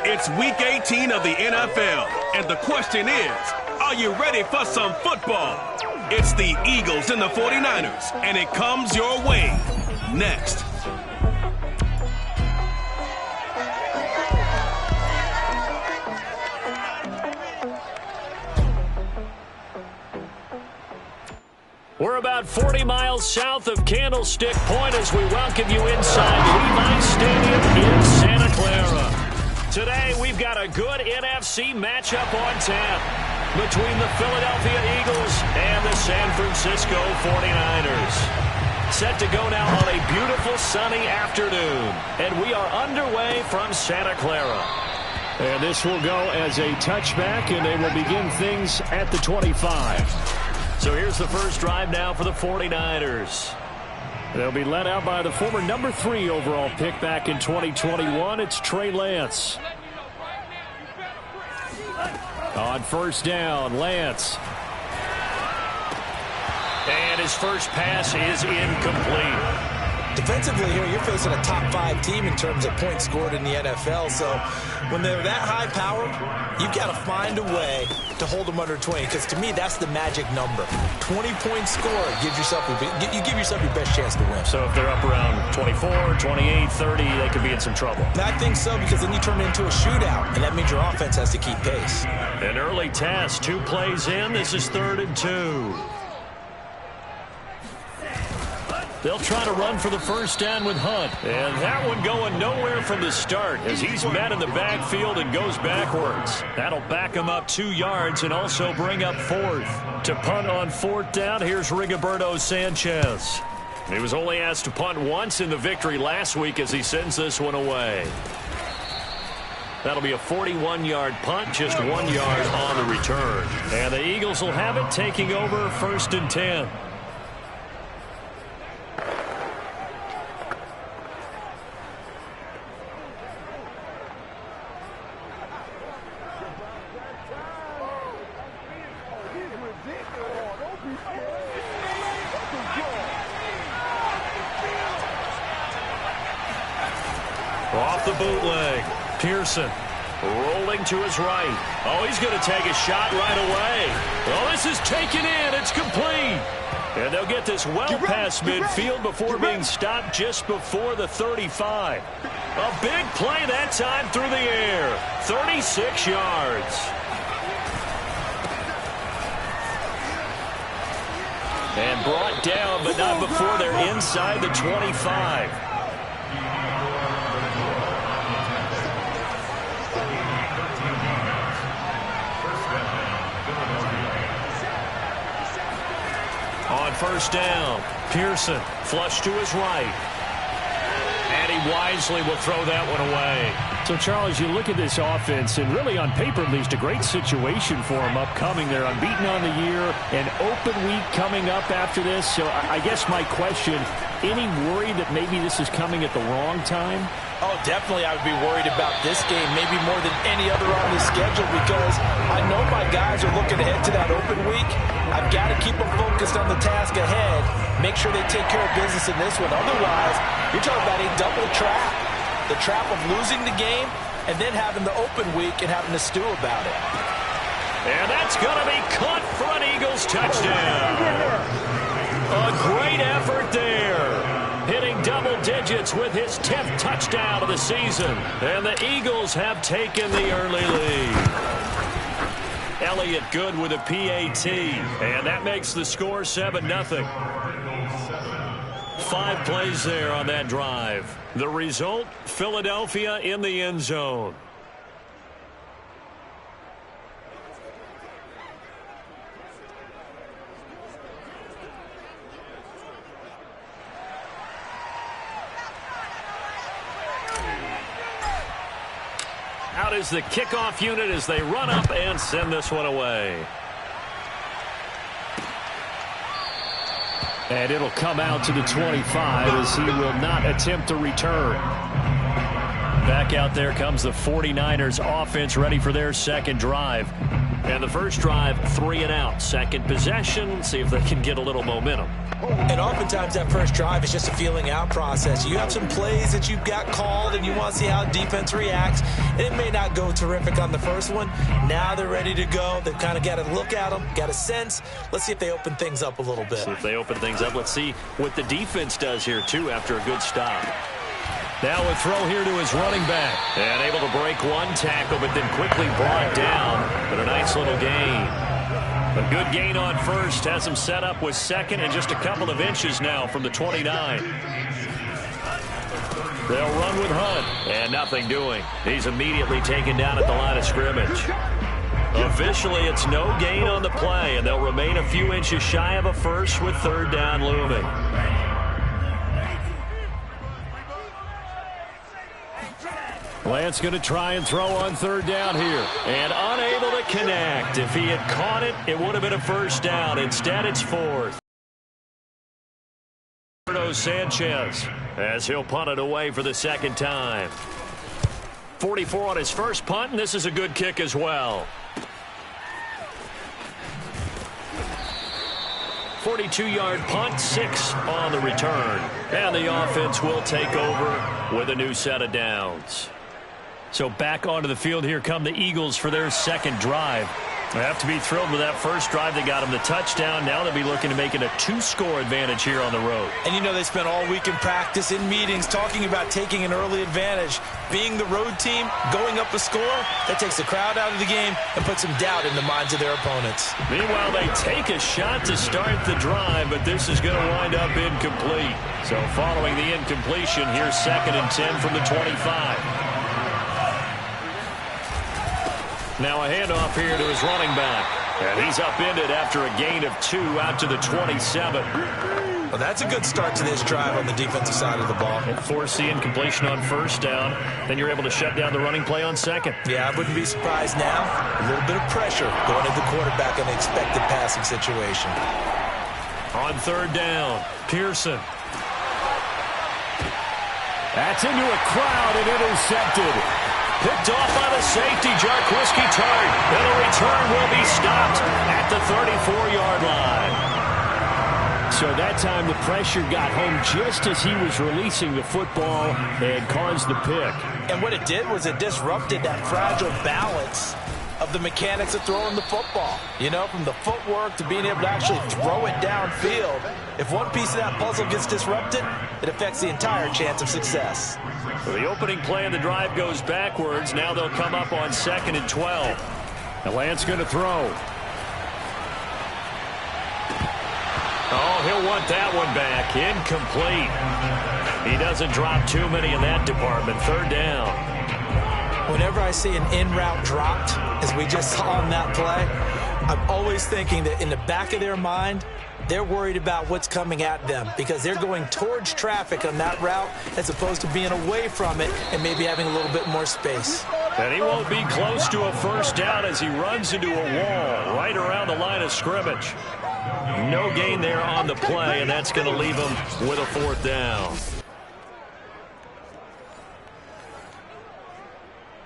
It's Week 18 of the NFL, and the question is, are you ready for some football? It's the Eagles and the 49ers, and it comes your way next. We're about 40 miles south of Candlestick Point as we welcome you inside Levi's Stadium in Santa Clara. Today, we've got a good NFC matchup on tap between the Philadelphia Eagles and the San Francisco 49ers. Set to go now on a beautiful sunny afternoon, and we are underway from Santa Clara. And this will go as a touchback, and they will begin things at the 25. So here's the first drive now for the 49ers. They'll be led out by the former number 3 overall pick back in 2021. It's Trey Lance. On first down, Lance. And his first pass is incomplete. Defensively here, you're facing a top 5 team in terms of points scored in the NFL. So when they're that high powered, you've got to find a way to hold them under 20. Because to me, that's the magic number. 20 points scored gives yourself you give yourself your best chance to win. So if they're up around 24, 28, 30, they could be in some trouble. I think so, because then you turn it into a shootout, and that means your offense has to keep pace. An early test, 2 plays in. This is 3rd and 2. They'll try to run for the first down with Hunt. And that one going nowhere from the start as he's met in the backfield and goes backwards. That'll back him up 2 yards and also bring up 4th. To punt on 4th down, here's Rigoberto Sanchez. He was only asked to punt once in the victory last week as he sends this one away. That'll be a 41-yard punt, just 1 yard on the return. And the Eagles will have it, taking over 1st and 10. Off the bootleg, Pearson rolling to his right. Oh, he's going to take a shot right away. Oh, this is taken in. It's complete. And they'll get this well past midfield before being stopped just before the 35. A big play that time through the air. 36 yards. And brought down, but not before they're inside the 25. On first down, Pearson flush to his right. And he wisely will throw that one away. So, Charles, you look at this offense, and really on paper, at least, a great situation for them upcoming. They're unbeaten on the year, an open week coming up after this. So I guess my question, any worry that maybe this is coming at the wrong time? Oh, definitely I would be worried about this game, maybe more than any other on the schedule, because I know my guys are looking ahead to that open week. I've got to keep them focused on the task ahead, make sure they take care of business in this one. Otherwise, you're talking about a double trap. The trap of losing the game and then having the open week and having to stew about it. And that's going to be caught for an Eagles touchdown. A great effort there. Hitting double digits with his 10th touchdown of the season. And the Eagles have taken the early lead. Elliott good with a PAT. And that makes the score 7-0. 5 plays there on that drive. The result, Philadelphia in the end zone. Out is the kickoff unit as they run up and send this one away. And it'll come out to the 25 as he will not attempt to return. Back out there comes the 49ers offense ready for their second drive. And the first drive, 3 and out. Second possession, see if they can get a little momentum. And oftentimes that first drive is just a feeling out process. You have some plays that you've got called and you want to see how defense reacts. And it may not go terrific on the first one. Now they're ready to go. They've kind of got to look at them, got a sense. Let's see if they open things up a little bit. See if they open things up. Let's see what the defense does here, too, after a good stop. Now a throw here to his running back. And able to break one tackle, but then quickly brought down. But a nice little gain. A good gain on first. Has him set up with second and just a couple of inches now from the 29. They'll run with Hunt. And nothing doing. He's immediately taken down at the line of scrimmage. Officially, it's no gain on the play, and they'll remain a few inches shy of a first with third down looming. Lance going to try and throw on third down here. And unable to connect. If he had caught it, it would have been a first down. Instead, it's fourth. Sanchez as he'll punt it away for the second time. 44 on his first punt, and this is a good kick as well. 42-yard punt, 6 on the return. And the offense will take over with a new set of downs. So back onto the field here come the Eagles for their second drive. They have to be thrilled with that first drive. They got them the touchdown. Now they'll be looking to make it a 2-score advantage here on the road. And you know they spent all week in practice, in meetings, talking about taking an early advantage. Being the road team, going up a score, that takes the crowd out of the game and puts some doubt in the minds of their opponents. Meanwhile, they take a shot to start the drive, but this is going to wind up incomplete. So following the incompletion, here's 2nd and 10 from the 25. Now a handoff here to his running back. And he's upended after a gain of 2 out to the 27. Well, that's a good start to this drive on the defensive side of the ball. And force the incompletion on first down. Then you're able to shut down the running play on second. Yeah, I wouldn't be surprised now. A little bit of pressure going at the quarterback in the expected passing situation. On third down, Pearson. That's into a crowd and intercepted. Picked off by the safety, Jarkowski Tart. And a return will be stopped at the 34-yard line. So that time the pressure got home just as he was releasing the football and caused the pick. And what it did was it disrupted that fragile balance of the mechanics of throwing the football. You know, from the footwork to being able to actually throw it downfield. If one piece of that puzzle gets disrupted, it affects the entire chance of success. Well, the opening play of the drive goes backwards. Now they'll come up on 2nd and 12. And Lance going to throw. Oh, he'll want that one back. Incomplete. He doesn't drop too many in that department. Third down. Whenever I see an in-route dropped, as we just saw on that play, I'm always thinking that in the back of their mind, they're worried about what's coming at them because they're going towards traffic on that route as opposed to being away from it and maybe having a little bit more space. And he won't be close to a first down as he runs into a wall right around the line of scrimmage. No gain there on the play, and that's going to leave him with a fourth down.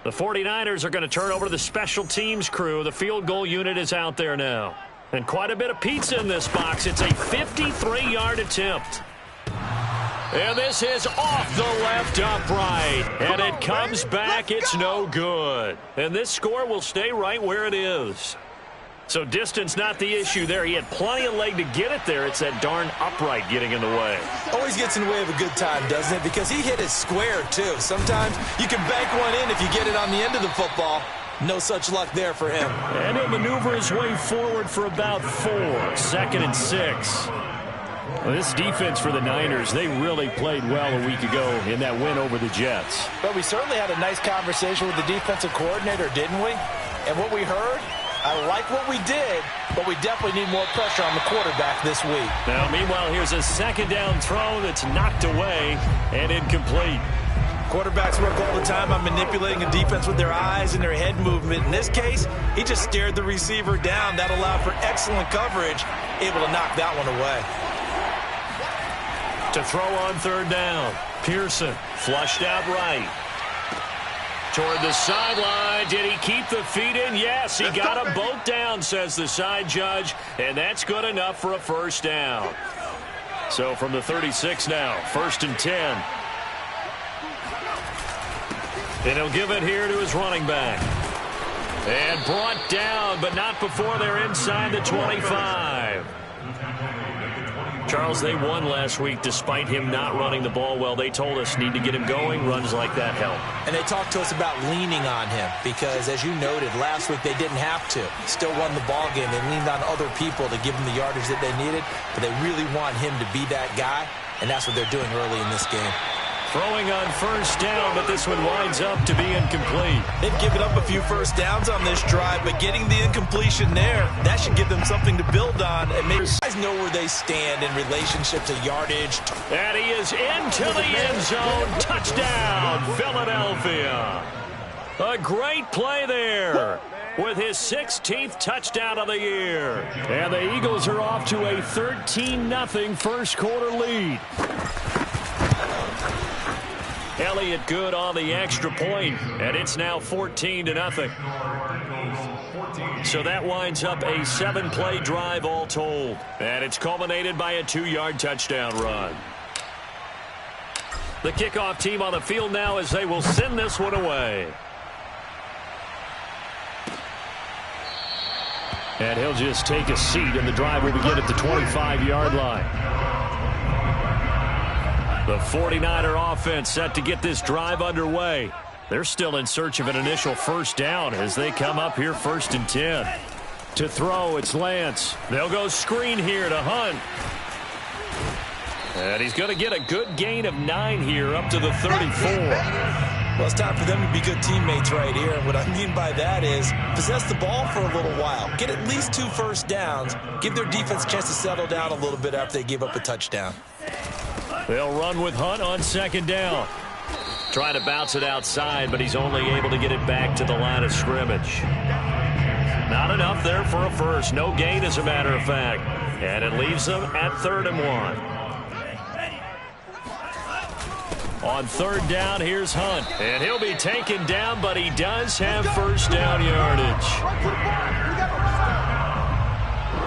The 49ers are going to turn over to the special teams crew. The field goal unit is out there now. And quite a bit of pizza in this box. It's a 53-yard attempt. And this is off the left upright. And it comes back. It's no good. And this score will stay right where it is. So distance not the issue there. He had plenty of leg to get it there. It's that darn upright getting in the way. Always gets in the way of a good time, doesn't it? Because he hit it square, too. Sometimes you can bank one in if you get it on the end of the football. No such luck there for him. And he'll maneuver his way forward for about 4. 2nd and 6. Well, this defense for the Niners, they really played well a week ago in that win over the Jets. But we certainly had a nice conversation with the defensive coordinator, didn't we? And what we heard, I like what we did, but we definitely need more pressure on the quarterback this week. Now, meanwhile, here's a second down throw that's knocked away and incomplete. Quarterbacks work all the time on manipulating a defense with their eyes and their head movement. In this case, he just stared the receiver down. That allowed for excellent coverage, able to knock that one away. To throw on third down, Pearson flushed out right. toward the sideline. Did he keep the feet in? Yes, he got them both down, says the side judge, and that's good enough for a first down. So from the 36 now, 1st and 10. And he'll give it here to his running back. And brought down, but not before they're inside the 25. Charles, they won last week despite him not running the ball well. They told us need to get him going. Runs like that help. And they talked to us about leaning on him because, as you noted, last week they didn't have to. Still won the ball game. They leaned on other people to give them the yardage that they needed, but they really want him to be that guy, and that's what they're doing early in this game. Throwing on first down, but this one winds up to be incomplete. They've given up a few first downs on this drive, but getting the incompletion there, that should give them something to build on. And maybe guys know where they stand in relationship to yardage. And he is into the end zone. Touchdown, Philadelphia. A great play there with his 16th touchdown of the year. And the Eagles are off to a 13-0 first quarter lead. Elliott good on the extra point, and it's now 14-0. So that winds up a 7-play drive all told, and it's culminated by a 2-yard touchdown run. The kickoff team on the field now as they will send this one away. And he'll just take a seat, and the drive will begin at the 25-yard line. The 49er offense set to get this drive underway. They're still in search of an initial first down as they come up here 1st and 10. To throw, it's Lance. They'll go screen here to Hunt. And he's going to get a good gain of 9 here up to the 34. Well, it's time for them to be good teammates right here. And what I mean by that is possess the ball for a little while. Get at least 2 first downs. Give their defense a chance to settle down a little bit after they give up a touchdown. They'll run with Hunt on 2nd down. Trying to bounce it outside, but he's only able to get it back to the line of scrimmage. Not enough there for a first. No gain, as a matter of fact. And it leaves them at 3rd and 1. On 3rd down, here's Hunt. And he'll be taken down, but he does have first down yardage.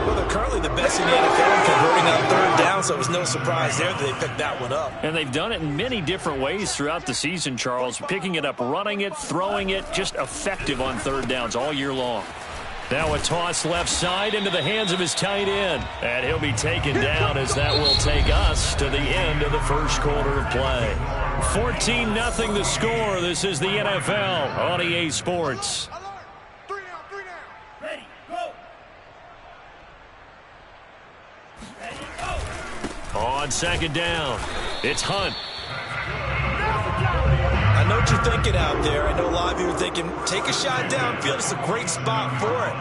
Well, they're currently the best in the NFL in converting on 3rd down, so it was no surprise there that they picked that one up. And they've done it in many different ways throughout the season, Charles. Picking it up, running it, throwing it, just effective on 3rd downs all year long. Now a toss left side into the hands of his tight end. And he'll be taken down as that will take us to the end of the first quarter of play. 14-0 the score. This is the NFL on EA Sports. On 2nd down, it's Hunt. I know what you're thinking out there. I know a lot of you are thinking, take a shot downfield. It's a great spot for it.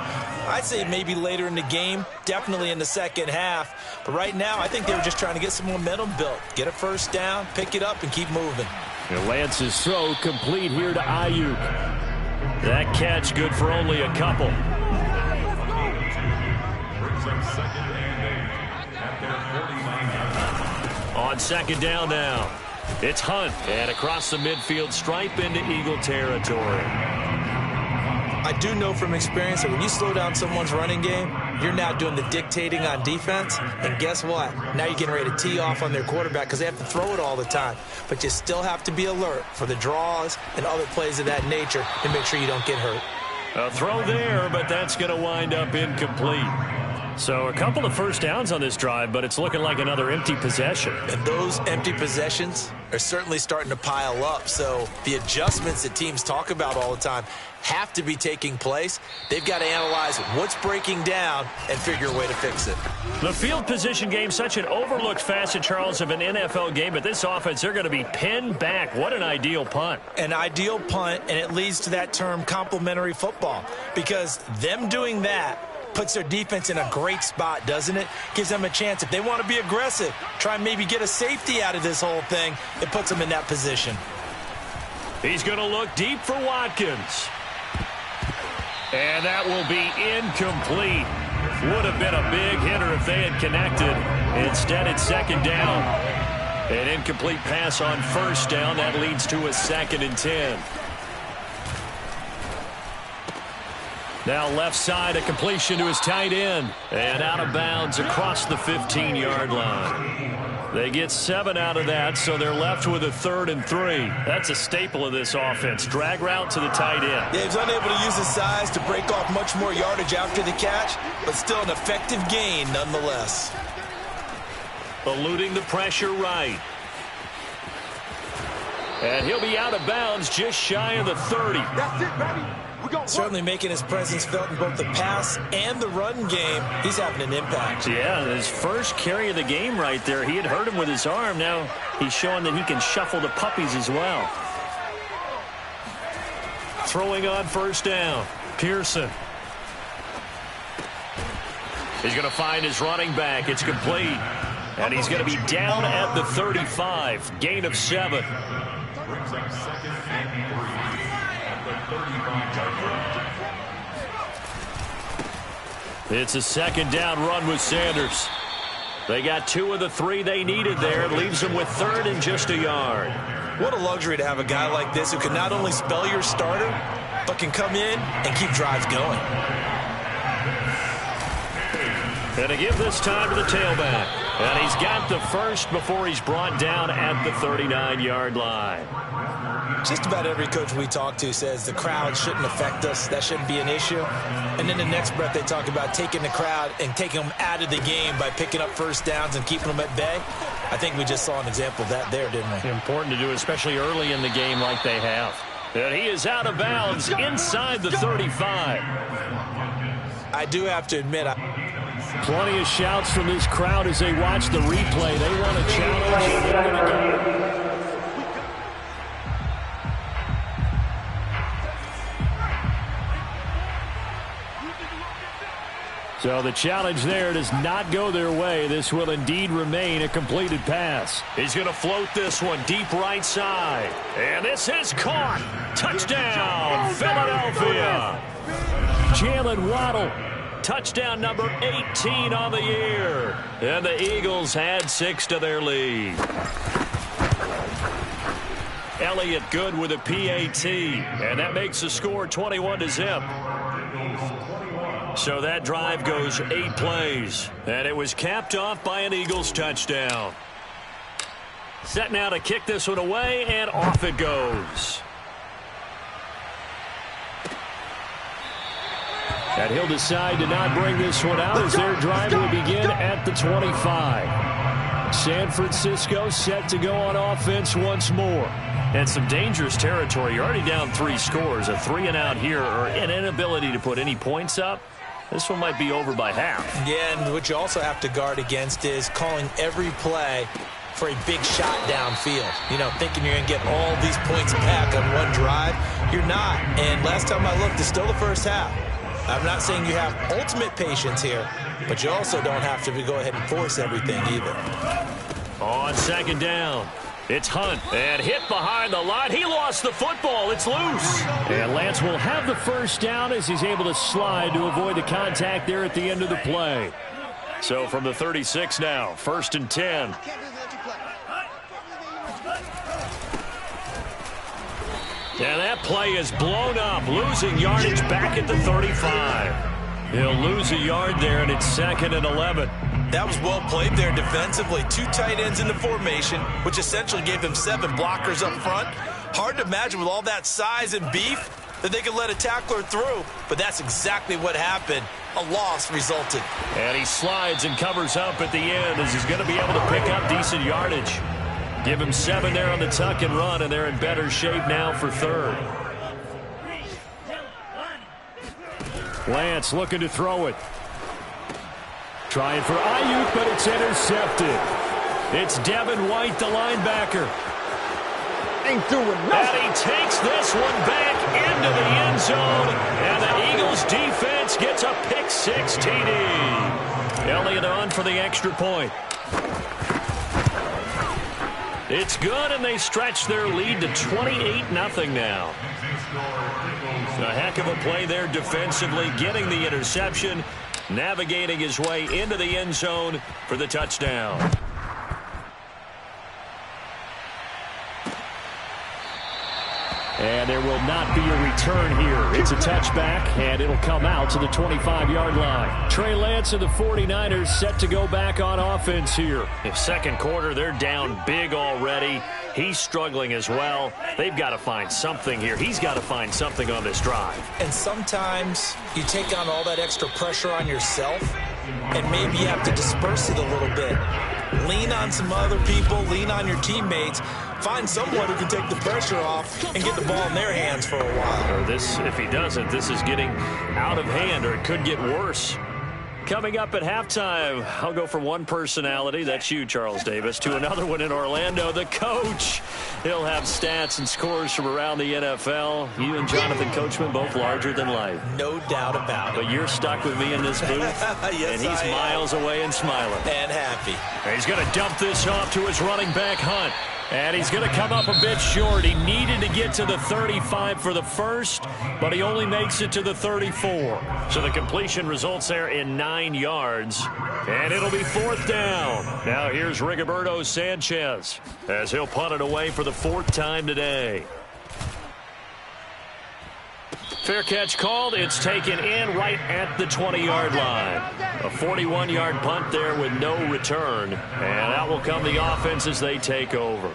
I'd say maybe later in the game, definitely in the second half. But right now, I think they were just trying to get some momentum built. Get a first down, pick it up, and keep moving. And Lance's throw complete here to Ayuk. That catch good for only a couple. On 2nd down now, it's Hunt. And across the midfield stripe into Eagle territory. I do know from experience that when you slow down someone's running game, you're now doing the dictating on defense. And guess what? Now you're getting ready to tee off on their quarterback because they have to throw it all the time. But you still have to be alert for the draws and other plays of that nature to make sure you don't get hurt. A throw there, but that's going to wind up incomplete. So a couple of first downs on this drive, but it's looking like another empty possession. And those empty possessions are certainly starting to pile up. So the adjustments that teams talk about all the time have to be taking place. They've got to analyze what's breaking down and figure a way to fix it. The field position game, such an overlooked facet, Charles, of an NFL game. But this offense, they're going to be pinned back. What an ideal punt. An ideal punt, and it leads to that term complementary football. Because them doing that puts their defense in a great spot, doesn't it? Gives them a chance. If they want to be aggressive, try and maybe get a safety out of this whole thing, it puts them in that position. He's going to look deep for Watkins. And that will be incomplete. Would have been a big hitter if they had connected. Instead, it's 2nd down. An incomplete pass on 1st down. That leads to a 2nd and 10. Now left side, a completion to his tight end. And out of bounds across the 15-yard line. They get 7 out of that, so they're left with a 3rd and 3. That's a staple of this offense. Drag route to the tight end. Yeah, he's unable to use his size to break off much more yardage after the catch, but still an effective gain nonetheless. Eluding the pressure right. And he'll be out of bounds just shy of the 30. That's it, baby. Certainly making his presence felt in both the pass and the run game. He's having an impact. Yeah, his first carry of the game right there. He had hurt him with his arm. Now he's showing that he can shuffle the puppies as well. Throwing on first down. Pearson. He's going to find his running back. It's complete. And he's going to be down at the 35. Gain of 7. It's a second down run with Sanders. They got 2 of the 3 they needed there. It leaves them with 3rd and just a yard. What a luxury to have a guy like this who can not only spell your starter, but can come in and keep drives going. And to give this time to the tailback. And he's got the first before he's brought down at the 39-yard line. Just about every coach we talk to says the crowd shouldn't affect us. That shouldn't be an issue. And then the next breath they talk about taking the crowd and taking them out of the game by picking up first downs and keeping them at bay. I think we just saw an example of that there, didn't we? Important to do, especially early in the game like they have. And he is out of bounds inside the 35. I do have to admit, Plenty of shouts from this crowd as they watch the replay. They want a challenge, and they're going to get it. So the challenge there does not go their way. This will indeed remain a completed pass. He's going to float this one deep right side. And this is caught. Touchdown, Philadelphia. Jalen Waddle. Touchdown number 18 on the year. And the Eagles add 6 to their lead. Elliott good with a PAT. And that makes the score 21-0. So that drive goes 8 plays. And it was capped off by an Eagles touchdown. Set now to kick this one away, and off it goes. And he'll decide to not bring this one out as their drive will begin at the 25. San Francisco set to go on offense once more. And some dangerous territory. You're already down 3 scores. A 3-and-out here, or an inability to put any points up. This one might be over by half. Yeah, and what you also have to guard against is calling every play for a big shot downfield. You know, thinking you're going to get all these points back on one drive. You're not. And last time I looked, it's still the first half. I'm not saying you have ultimate patience here, but you also don't have to go ahead and force everything either. On second down, it's Hunt, and hit behind the line. He lost the football. It's loose. And Lance will have the first down as he's able to slide to avoid the contact there at the end of the play. So from the 36 now, 1st and 10. And that play is blown up, losing yardage back at the 35. He'll lose a yard there, and it's 2nd and 11. That was well played there defensively. 2 tight ends in the formation, which essentially gave them 7 blockers up front. Hard to imagine with all that size and beef that they could let a tackler through, but that's exactly what happened. A loss resulted. And he slides and covers up at the end as he's going to be able to pick up decent yardage. Give him 7 there on the tuck and run, and they're in better shape now for 3rd. Lance looking to throw it. Trying for Ayuk, but it's intercepted. It's Devin White, the linebacker. Ain't doing nothing. And he takes this one back into the end zone, and the Eagles defense gets a pick-6 TD. Elliott on for the extra point. It's good, and they stretch their lead to 28-0 now. A heck of a play there defensively, getting the interception, navigating his way into the end zone for the touchdown. And there will not be a return here. It's a touchback, and it'll come out to the 25-yard line. Trey Lance and the 49ers set to go back on offense here. In second quarter, they're down big already. He's struggling as well. They've got to find something here. He's got to find something on this drive. And sometimes you take on all that extra pressure on yourself, and maybe you have to disperse it a little bit. Lean on some other people, lean on your teammates. Find someone who can take the pressure off and get the ball in their hands for a while. Or this, if he doesn't, this is getting out of hand, or it could get worse. Coming up at halftime, I'll go from one personality, that's you, Charles Davis, to another one in Orlando, the coach. He'll have stats and scores from around the NFL. You and Jonathan Coachman, both larger than life. No doubt about it. But you're stuck with me in this booth, yes, and he's miles away and smiling. And happy. And he's going to dump this off to his running back, Hunt. And he's going to come up a bit short. He needed to get to the 35 for the first, but he only makes it to the 34. So the completion results there in 9 yards. And it'll be 4th down. Now here's Rigoberto Sanchez as he'll punt it away for the 4th time today. Fair catch called. It's taken in right at the 20-yard line. A 41-yard punt there with no return. And out will come the offense as they take over.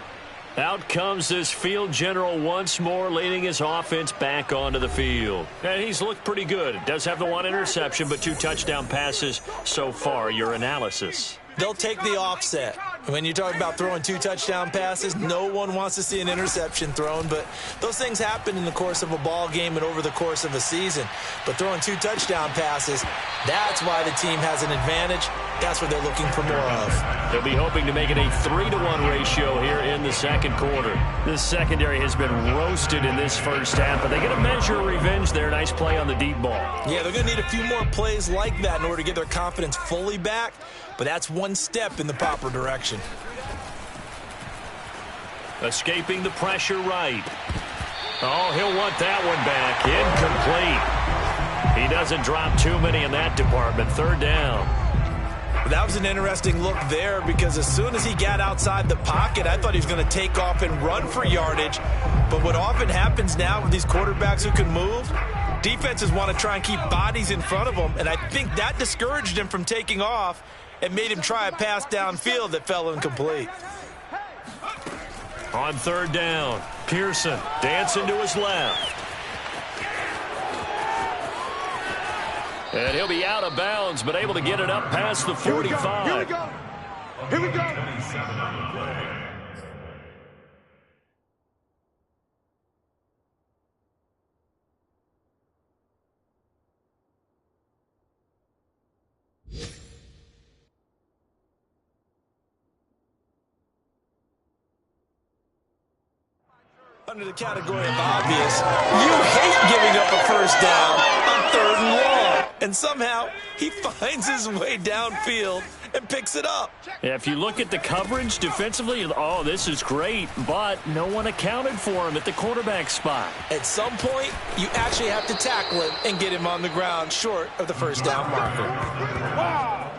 Out comes this field general once more, leading his offense back onto the field. And he's looked pretty good. Does have the 1 interception, but 2 touchdown passes so far. Your analysis? They'll take the offset. When you talk about throwing 2 touchdown passes, no one wants to see an interception thrown, but those things happen in the course of a ball game and over the course of a season. But throwing 2 touchdown passes, that's why the team has an advantage. That's what they're looking for more of. They'll be hoping to make it a 3-to-1 ratio here in the second quarter. This secondary has been roasted in this first half, but they get a measure of revenge there. Nice play on the deep ball. Yeah, they're going to need a few more plays like that in order to get their confidence fully back, but that's one step in the proper direction. Escaping the pressure right. Oh, he'll want that one back. Incomplete. He doesn't drop too many in that department. 3rd down. That was an interesting look there because as soon as he got outside the pocket, I thought he was going to take off and run for yardage. But what often happens now with these quarterbacks who can move, defenses want to try and keep bodies in front of them, and I think that discouraged him from taking off and made him try a pass downfield that fell incomplete. On 3rd down, Pearson dancing to his left. And he'll be out of bounds, but able to get it up past the 45. Here we go. Here we go. Under the category of obvious, you hate giving up a first down on 3rd and long. And somehow, he finds his way downfield and picks it up. Yeah, if you look at the coverage defensively, oh, this is great, but no one accounted for him at the quarterback spot. At some point, you actually have to tackle him and get him on the ground short of the first down marker.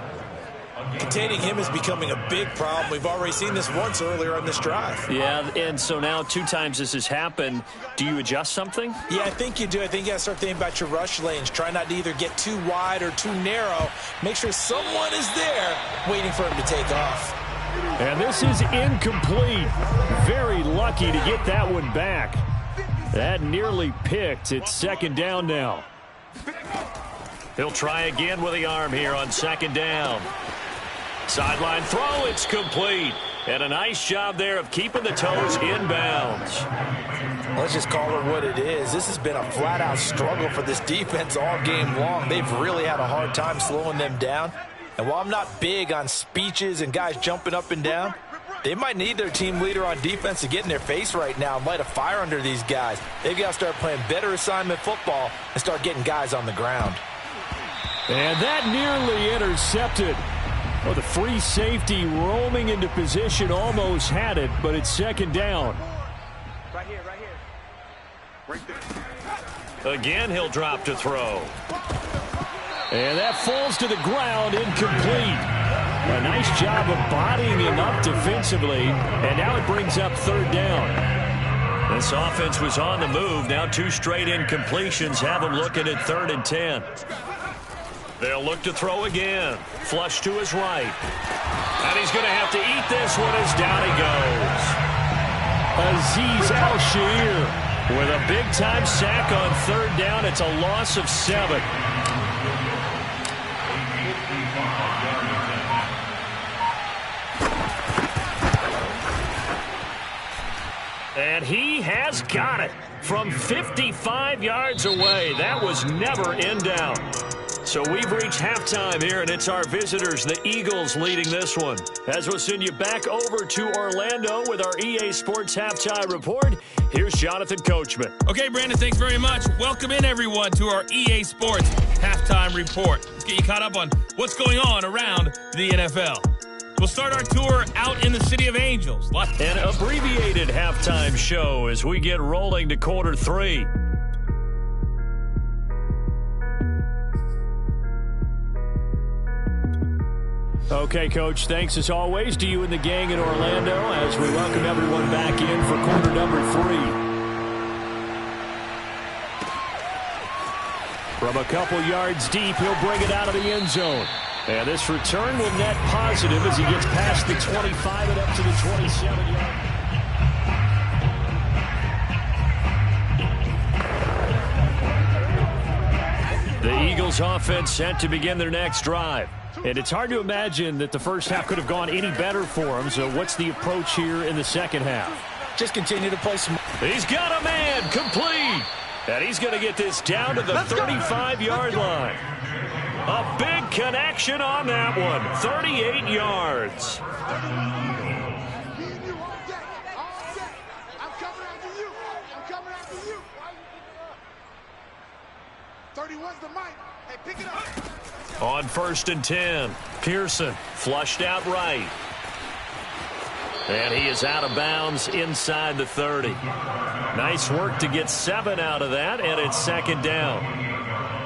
Containing him is becoming a big problem. We've already seen this once earlier on this drive. Yeah, and so now 2 times this has happened. Do you adjust something? Yeah, I think you do. I think you got to start thinking about your rush lanes. Try not to either get too wide or too narrow. Make sure someone is there waiting for him to take off. And this is incomplete. Very lucky to get that one back. That nearly picked. It's 2nd down now. He'll try again with the arm here on 2nd down. Sideline throw, it's complete. And a nice job there of keeping the toes inbounds. Let's just call it what it is. This has been a flat-out struggle for this defense all game long. They've really had a hard time slowing them down. And while I'm not big on speeches and guys jumping up and down, they might need their team leader on defense to get in their face right now and light a fire under these guys. They've got to start playing better assignment football and start getting guys on the ground. And that nearly intercepted. Well, the free safety roaming into position almost had it, but it's 2nd down. Right here. Right there. Again, he'll drop to throw. And that falls to the ground, incomplete. A nice job of bodying him up defensively, and now it brings up 3rd down. This offense was on the move. Now 2 straight incompletions have them looking at 3rd and 10. They'll look to throw again. Flush to his right. And he's going to have to eat this one as down he goes. Azeez Al-Shaair with a big-time sack on 3rd down. It's a loss of 7. And he has got it from 55 yards away. That was never in doubt. So we've reached halftime here, and it's our visitors, the Eagles, leading this one. As we'll send you back over to Orlando with our EA Sports Halftime Report, here's Jonathan Coachman. Okay, Brandon, thanks very much. Welcome in, everyone, to our EA Sports Halftime Report. Let's get you caught up on what's going on around the NFL. We'll start our tour out in the City of Angels. An abbreviated halftime show as we get rolling to quarter 3. Okay, Coach, thanks as always to you and the gang in Orlando as we welcome everyone back in for quarter number 3. From a couple yards deep, he'll bring it out of the end zone. And this return will net positive as he gets past the 25 and up to the 27-yard. The Eagles offense set to begin their next drive. And it's hard to imagine that the first half could have gone any better for them. So what's the approach here in the second half? Just continue to play some. He's got a man complete. And he's going to get this down to the 35-yard line. A big connection on that one. 38 yards. I'm coming after you. I'm coming after you. 31's the mic. Hey, pick it up. On 1st and 10, Pearson flushed out right. And he is out of bounds inside the 30. Nice work to get 7 out of that, and it's 2nd down.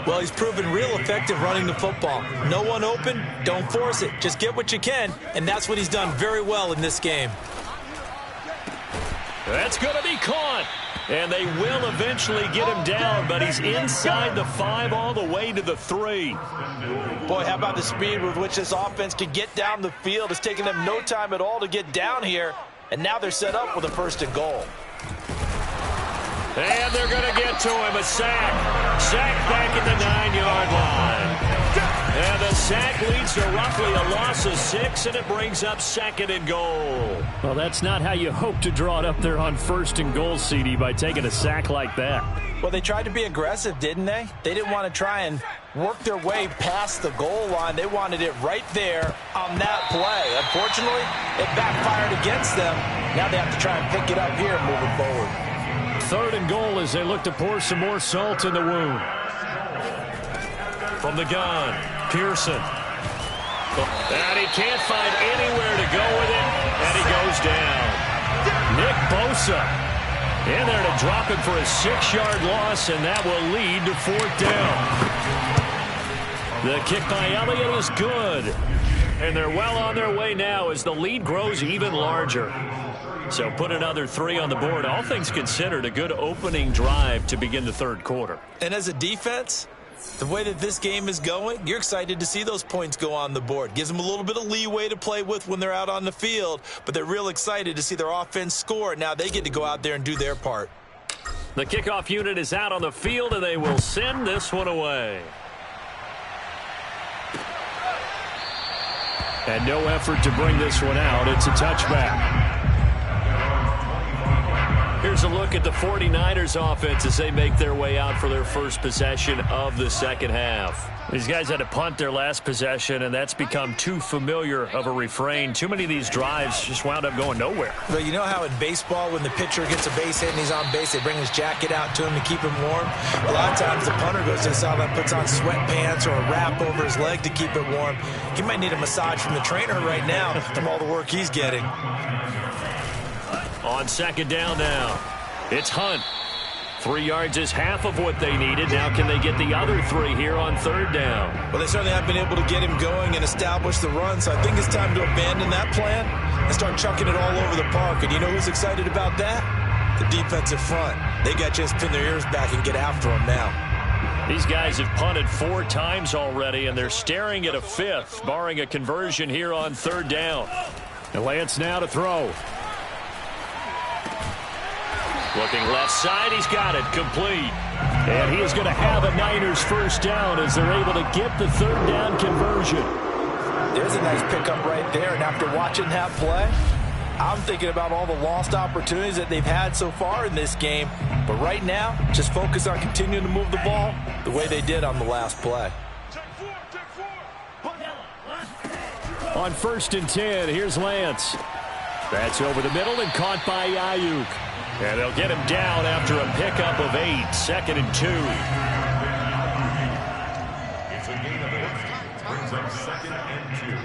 Well, he's proven real effective running the football. No one open, don't force it. Just get what you can, and that's what he's done very well in this game. That's going to be caught. And they will eventually get him down, but he's inside the 5 all the way to the 3. Boy, how about the speed with which this offense can get down the field? It's taken them no time at all to get down here, and now they're set up with a 1st and goal. And they're going to get to him, a sack. Sack back at the 9-yard line. And the sack leads to roughly a loss of 6, and it brings up 2nd and goal. Well, that's not how you hope to draw it up there on 1st and goal, CD, by taking a sack like that. Well, they tried to be aggressive, didn't they? They didn't want to try and work their way past the goal line. They wanted it right there on that play. Unfortunately, it backfired against them. Now they have to try and pick it up here moving forward. 3rd and goal as they look to pour some more salt in the wound. From the gun, Pearson. And he can't find anywhere to go with it, and he goes down. Nick Bosa in there to drop him for a 6-yard loss, and that will lead to 4th down. The kick by Elliott is good. And they're well on their way now as the lead grows even larger. So put another 3 on the board. All things considered, a good opening drive to begin the 3rd quarter. And as a defense, the way that this game is going, you're excited to see those points go on the board. Gives them a little bit of leeway to play with when they're out on the field, but they're real excited to see their offense score. Now they get to go out there and do their part. The kickoff unit is out on the field, and they will send this one away. And no effort to bring this one out. It's a touchback. Here's a look at the 49ers offense as they make their way out for their first possession of the second half. These guys had to punt their last possession, and that's become too familiar of a refrain. Too many of these drives just wound up going nowhere. Well, you know how in baseball when the pitcher gets a base hit and he's on base, they bring his jacket out to him to keep him warm? A lot of times the punter goes to the sideline, puts on sweatpants or a wrap over his leg to keep it warm. He might need a massage from the trainer right now from all the work he's getting. On 2nd down now, it's Hunt. 3 yards is half of what they needed. Now can they get the other 3 here on 3rd down? Well, they certainly have been able to get him going and establish the run, so I think it's time to abandon that plan and start chucking it all over the park. And you know who's excited about that? the defensive front. They got a chance to pin their ears back and get after him now. These guys have punted 4 times already, and they're staring at a 5th, barring a conversion here on 3rd down. And Lance now to throw. Looking left side, he's got it, complete. And he is going to have a Niners first down as they're able to get the 3rd down conversion. There's a nice pickup right there, and after watching that play, I'm thinking about all the lost opportunities that they've had so far in this game. But right now, just focus on continuing to move the ball the way they did on the last play. On 1st and 10, here's Lance. That's over the middle and caught by Ayuk. And they'll get him down after a pickup of 8, 2nd and 2. It's a gain of 8. Brings up 2nd and 2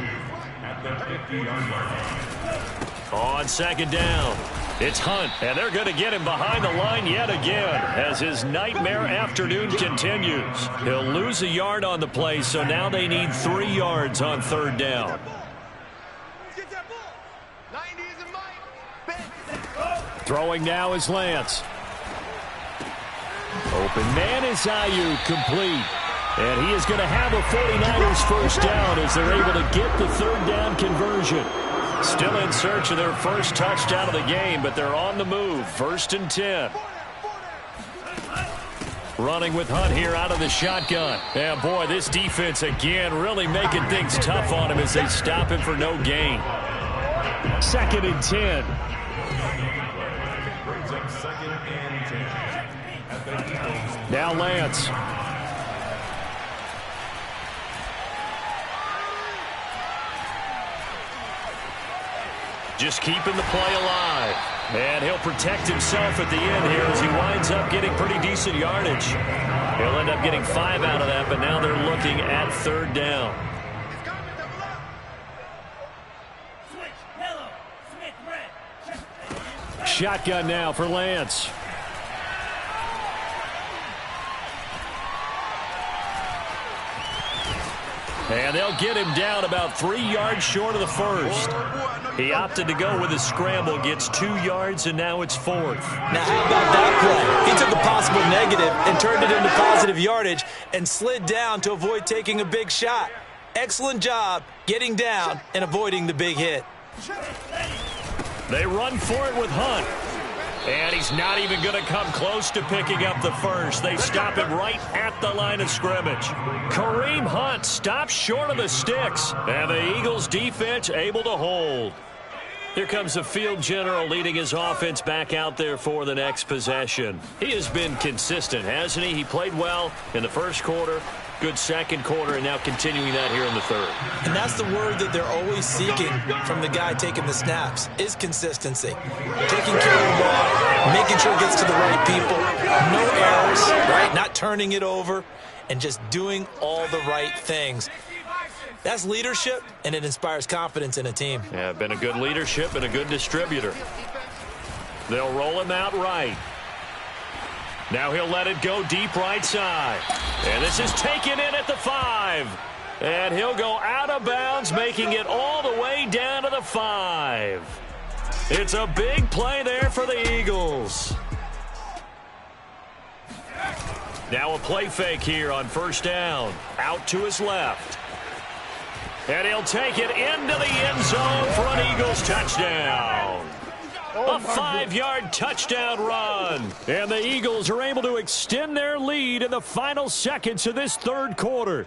at the 50-yard line. On 2nd down, it's Hunt, and they're going to get him behind the line yet again as his nightmare afternoon continues. He'll lose a yard on the play, so now they need 3 yards on 3rd down. Throwing now is Lance. Open man is Ayuk, complete. And he is going to have a 49ers first down as they're able to get the 3rd down conversion. Still in search of their first touchdown of the game, but they're on the move. 1st and 10. Running with Hunt here out of the shotgun. And boy, this defense again really making things tough on him as they stop him for no gain. 2nd and 10. Brings up 2nd and 10 at the Eagles. Now Lance. Just keeping the play alive. And he'll protect himself at the end here as he winds up getting pretty decent yardage. He'll end up getting 5 out of that, but now they're looking at 3rd down. Shotgun now for Lance. And they'll get him down about 3 yards short of the first. He opted to go with a scramble, gets 2 yards, and now it's 4th. Now how about that play? He took a possible negative and turned it into positive yardage and slid down to avoid taking a big shot. Excellent job getting down and avoiding the big hit. They run for it with Hunt. And he's not even going to come close to picking up the first. They stop him right at the line of scrimmage. Kareem Hunt stops short of the sticks. And the Eagles defense able to hold. Here comes the field general leading his offense back out there for the next possession. He has been consistent, hasn't he? He played well in the first quarter. Good second quarter, and now continuing that here in the 3rd. And that's the word that they're always seeking from the guy taking the snaps, is consistency. Taking care of the ball, making sure it gets to the right people, no errors, right? Not turning it over, and just doing all the right things. That's leadership, and it inspires confidence in a team. Yeah, been a good leadership and a good distributor. They'll roll him out right. Now he'll let it go deep right side. And this is taken in at the 5. And he'll go out of bounds, making it all the way down to the 5. It's a big play there for the Eagles. Now a play fake here on 1st down. Out to his left. And he'll take it into the end zone for an Eagles touchdown. A 5-yard touchdown run. And the Eagles are able to extend their lead in the final seconds of this 3rd quarter.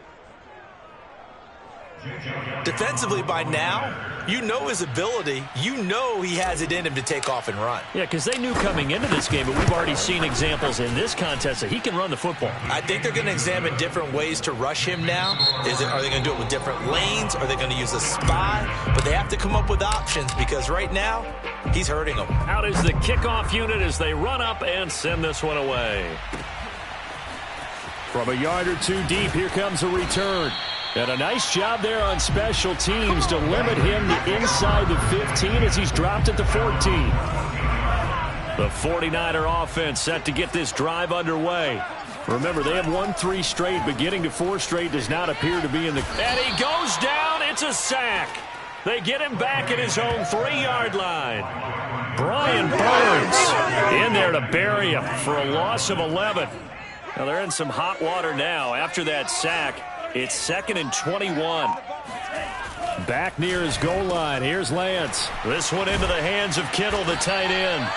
Defensively by now, you know his ability. You know he has it in him to take off and run. Yeah, because they knew coming into this game, but we've already seen examples in this contest that he can run the football. I think they're going to examine different ways to rush him now. Are they going to do it with different lanes? Are they going to use a spy? But they have to come up with options because right now, he's hurting them. Out is the kickoff unit as they run up and send this one away. From a yard or 2 deep, here comes a return. And a nice job there on special teams to limit him to inside the 15 as he's dropped at the 14. The 49er offense set to get this drive underway. Remember, they have won 3 straight, but getting to 4 straight does not appear to be in the... And he goes down. It's a sack. They get him back at his own 3-yard line. Brian Burns in there to bury him for a loss of 11. Now they're in some hot water now. After that sack, it's 2nd and 21. Back near his goal line. Here's Lance. This one into the hands of Kittle, the tight end.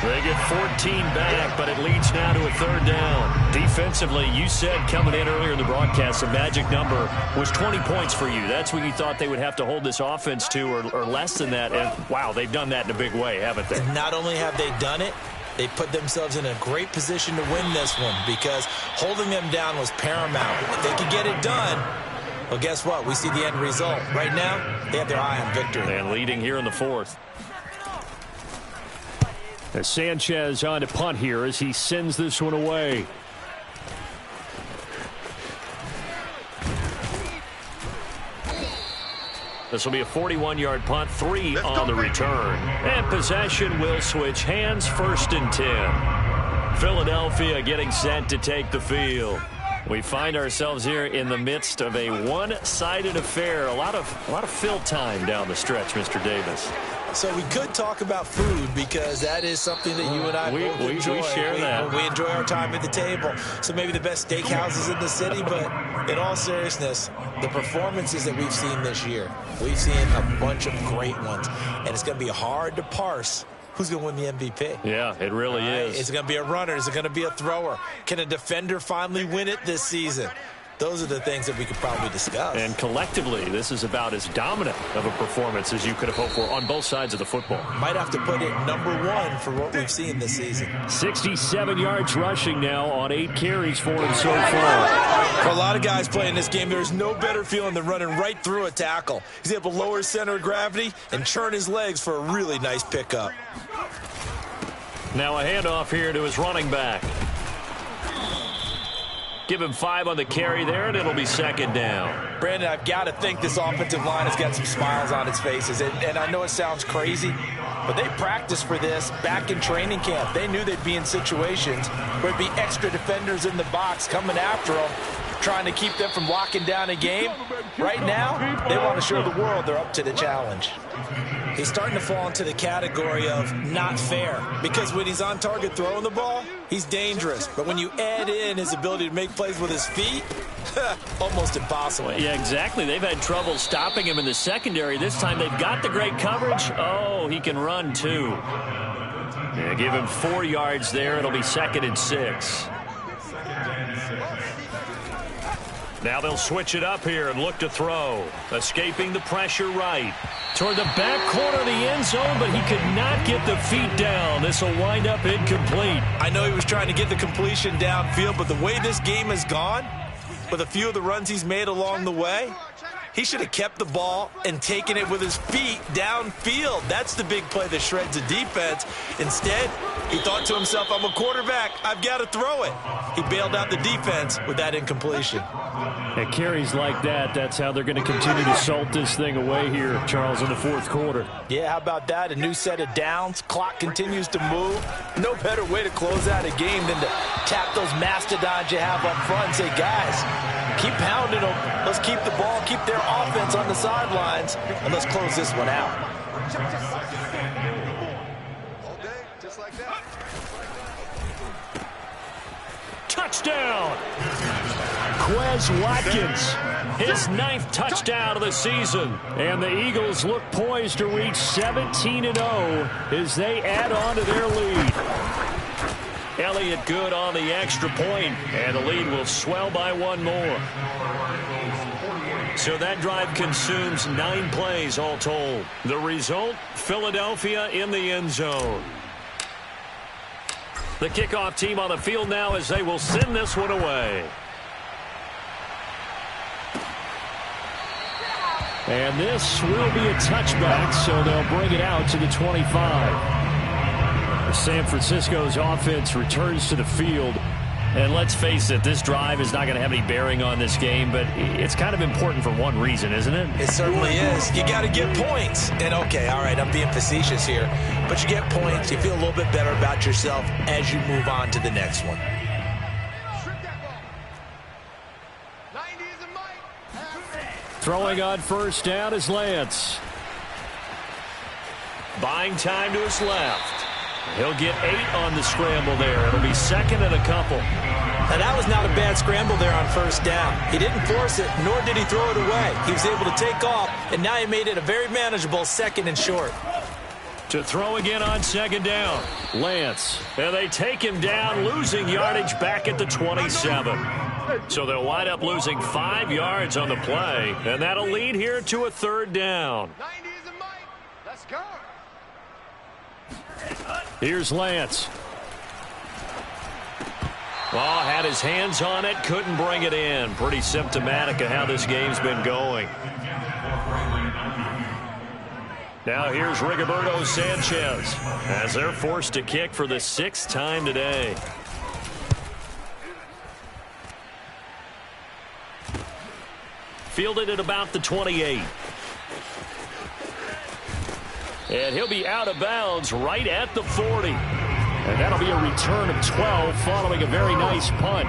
They get 14 back, but it leads now to a 3rd down. Defensively, you said coming in earlier in the broadcast, the magic number was 20 points for you. That's what you thought they would have to hold this offense to, or less than that. And, wow, they've done that in a big way, haven't they? Not only have they done it, they put themselves in a great position to win this one because holding them down was paramount. If they could get it done, well, guess what? We see the end result. Right now, they have their eye on victory. And leading here in the 4th. As Sanchez on to punt here as he sends this one away. This will be a 41-yard punt, 3 on the return. And possession will switch hands, 1st and 10. Philadelphia getting set to take the field. We find ourselves here in the midst of a one-sided affair. A lot of fill time down the stretch, Mr. Davis. So we could talk about food because that is something that you and I both enjoy. We share that. We enjoy our time at the table. So maybe the best steakhouses in the city, but in all seriousness, the performances that we've seen this year, we've seen a bunch of great ones. And it's going to be hard to parse who's going to win the MVP. Yeah, it really is. Is it going to be a runner? Is it going to be a thrower? Can a defender finally win it this season? Those are the things that we could probably discuss. And collectively, this is about as dominant of a performance as you could have hoped for on both sides of the football. Might have to put it #1 for what we've seen this season. 67 yards rushing now on 8 carries for him so far. For a lot of guys playing this game, there's no better feeling than running right through a tackle. He's able to lower his center of gravity and churn his legs for a really nice pickup. Now a handoff here to his running back. Give him 5 on the carry there, and it'll be 2nd down. Brandon, I've got to think this offensive line has got some smiles on its faces. And I know it sounds crazy, but they practiced for this back in training camp. They knew they'd be in situations where there'd be extra defenders in the box coming after them, trying to keep them from locking down a game. Right now, they want to show the world they're up to the challenge. He's starting to fall into the category of not fair because when he's on target throwing the ball, he's dangerous. But when you add in his ability to make plays with his feet, almost impossible. Yeah, exactly. They've had trouble stopping him in the secondary. This time they've got the great coverage. Oh, he can run too. Yeah, give him 4 yards there. It'll be 2nd and 6. Now they'll switch it up here and look to throw. Escaping the pressure right. Toward the back corner of the end zone, but he could not get the feet down. This will wind up incomplete. I know he was trying to get the completion downfield, but the way this game has gone, with a few of the runs he's made along the way, he should have kept the ball and taken it with his feet downfield. That's the big play that shreds the defense. Instead, he thought to himself, I'm a quarterback. I've got to throw it. He bailed out the defense with that incompletion. At carries like that, that's how they're going to continue to salt this thing away here, Charles, in the 4th quarter. Yeah, how about that? A new set of downs. Clock continues to move. No better way to close out a game than to tap those mastodons you have up front and say, guys, keep pounding them. Let's keep the ball, keep their offense on the sidelines, and let's close this one out. All day, just like that. Touchdown! Quez Watkins, his 9th touchdown of the season. And the Eagles look poised to reach 17-0 as they add on to their lead. Elliott good on the extra point, and the lead will swell by 1 more. So that drive consumes 9 plays all told. The result, Philadelphia in the end zone. The kickoff team on the field now as they will send this one away. And this will be a touchback, so they'll bring it out to the 25. San Francisco's offense returns to the field. And let's face it, this drive is not going to have any bearing on this game, but it's kind of important for one reason, isn't it? It certainly is. You got to get points. And, okay, all right, I'm being facetious here. But you get points, you feel a little bit better about yourself as you move on to the next one. Throwing on first down is Lance. buying time to his left. He'll get 8 on the scramble there. It'll be second and a couple. Now, that was not a bad scramble there on first down. He didn't force it, nor did he throw it away. He was able to take off, and now he made it a very manageable second and short. To throw again on second down, Lance. And they take him down, losing yardage back at the 27. So they'll wind up losing 5 yards on the play, and that'll lead here to a third down. 90 is a mic. Let's go. Here's Lance. Oh, had his hands on it, couldn't bring it in. Pretty symptomatic of how this game's been going. Now here's Rigoberto Sanchez as they're forced to kick for the 6th time today. Fielded at about the 28. And he'll be out of bounds right at the 40. And that'll be a return of 12 following a very nice punt.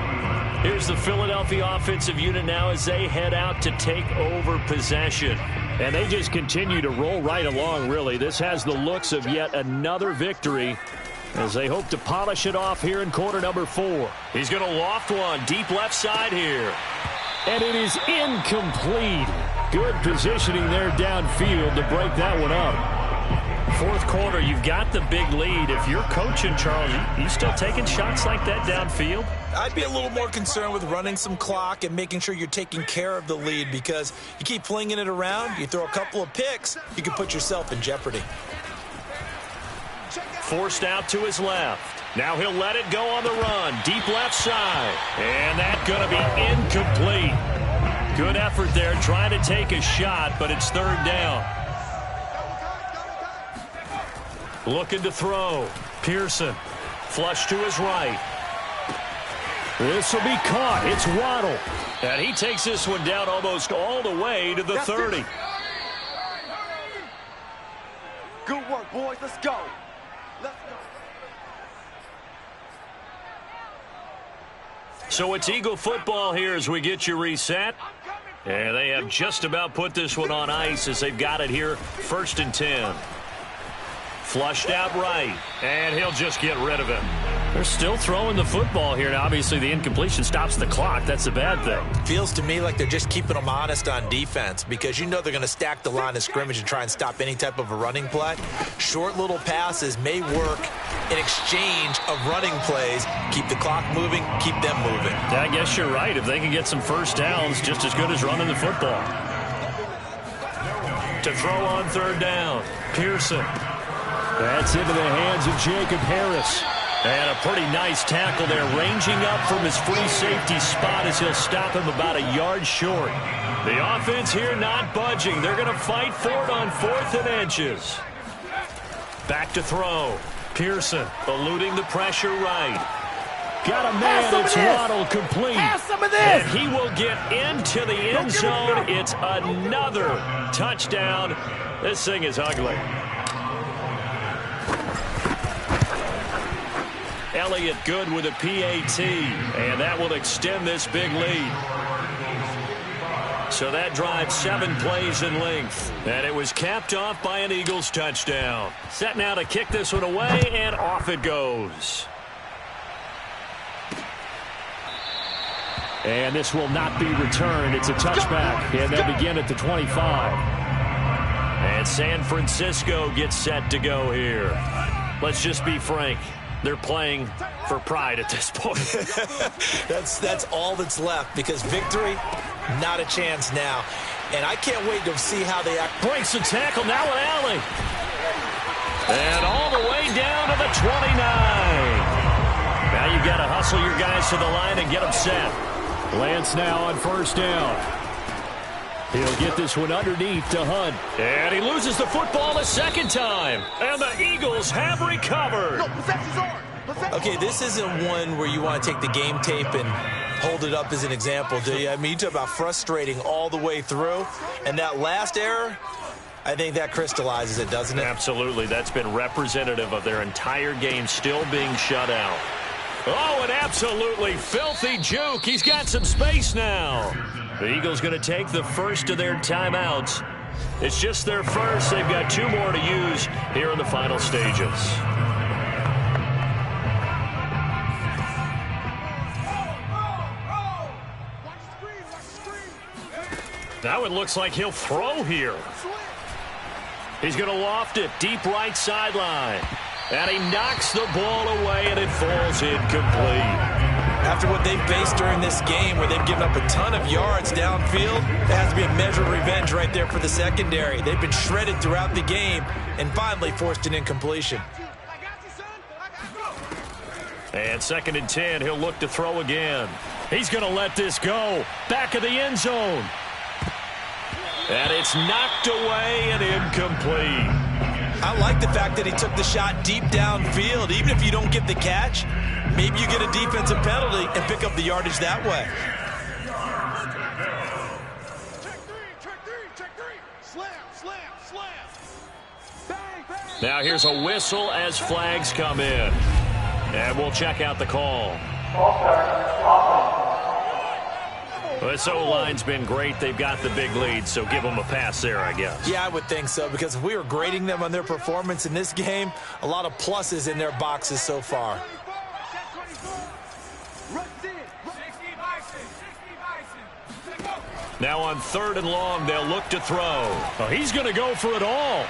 Here's the Philadelphia offensive unit now as they head out to take over possession. And they just continue to roll right along, really. This has the looks of yet another victory as they hope to polish it off here in quarter number 4. He's going to loft one deep left side here. And it is incomplete. Good positioning there downfield to break that one up. Fourth quarter, you've got the big lead. If you're coaching, Charles, you still taking shots like that downfield? I'd be a little more concerned with running some clock and making sure you're taking care of the lead, because you keep flinging it around, you throw a couple of picks, you can put yourself in jeopardy. Forced out to his left. Now he'll let it go on the run. Deep left side. And that's going to be incomplete. Good effort there trying to take a shot, but it's third down. Looking to throw. Pearson. Flush to his right. This will be caught. It's Waddle. And he takes this one down almost all the way to the 30. Good work, boys. Let's go. Let's go. So it's Eagle football here as we get you reset. And they have just about put this one on ice as they've got it here, 1st and 10. Flushed out right, and he'll just get rid of it. They're still throwing the football here. Now, obviously, the incompletion stops the clock. That's the bad thing. Feels to me like they're just keeping them honest on defense, because you know they're going to stack the line of scrimmage and try and stop any type of a running play. Short little passes may work in exchange of running plays. Keep the clock moving, keep them moving. Yeah, I guess you're right. If they can get some first downs, just as good as running the football. To throw on third down, Pearson. That's into the hands of Jacob Harris. And a pretty nice tackle there, ranging up from his free safety spot as he'll stop him about a yard short. The offense here not budging. They're going to fight for it on 4th and inches. Back to throw. Pearson eluding the pressure right. Got a man. It's Waddle complete. And he will get into the end zone. It's another touchdown. This thing is ugly. Elliott good with a PAT, and that will extend this big lead. So that drive 7 plays in length, and it was capped off by an Eagles touchdown. Set now to kick this one away, and off it goes. And this will not be returned. It's a touchback, and they'll begin at the 25. And San Francisco gets set to go here. Let's just be frank. They're playing for pride at this point. That's all that's left, because victory, not a chance now. And I can't wait to see how they act. Breaks the tackle, now an alley. And all the way down to the 29. Now you've got to hustle your guys to the line and get them set. Lance now on first down. He'll get this one underneath to Hunt. And he loses the football the second time. And the Eagles have recovered. No, possession's on. Okay, this isn't one where you want to take the game tape and hold it up as an example, do you? I mean, you talk about frustrating all the way through. And that last error, I think that crystallizes it, doesn't it? Absolutely. That's been representative of their entire game still being shut out. Oh, an absolutely filthy juke. He's got some space now. The Eagles going to take the first of their timeouts It's just their first. They've got 2 more to use here in the final stages. Now it looks like he'll throw here. He's going to loft it deep right sideline. And he knocks the ball away, and it falls incomplete. After what they've faced during this game, where they've given up a ton of yards downfield, there has to be a measure of revenge right there for the secondary. They've been shredded throughout the game and finally forced an incompletion. And 2nd and 10, he'll look to throw again. He's going to let this go. Back of the end zone. And it's knocked away and incomplete. I like the fact that he took the shot deep downfield. Even if you don't get the catch, maybe you get a defensive penalty and pick up the yardage that way. Check three. Slam. Bang. Now here's a whistle as flags come in. And we'll check out the call. This O-line's been great. They've got the big lead, so give them a pass there, I guess. Yeah, I would think so, because if we were grading them on their performance in this game, a lot of pluses in their boxes so far. Now on 3rd and long, they'll look to throw. Oh, he's going to go for it all.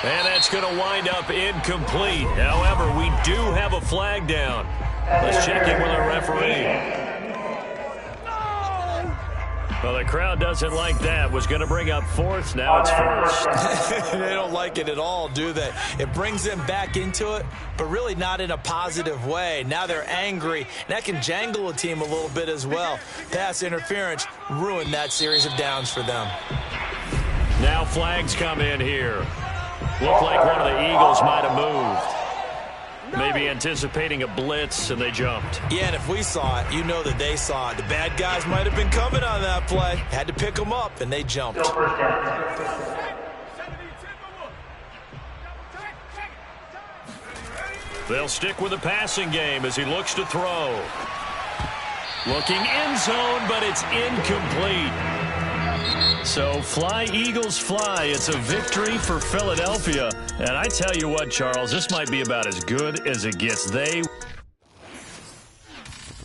And that's going to wind up incomplete. However, we do have a flag down. Let's check in with our referee. Well, the crowd doesn't like that. Was going to bring up 4th. Now it's 1st. They don't like it at all, do they? It brings them back into it, but really not in a positive way. Now they're angry, and that can jangle a team a little bit as well. Pass interference ruined that series of downs for them. Now flags come in here. Looked like one of the Eagles might have moved. Maybe anticipating a blitz, and they jumped. Yeah, and if we saw it, you know that they saw it. The bad guys might have been coming on that play. Had to pick them up, and they jumped. They'll stick with the passing game as he looks to throw. Looking end zone, but it's incomplete. So fly, Eagles, fly. It's a victory for Philadelphia. And I tell you what, Charles, this might be about as good as it gets. They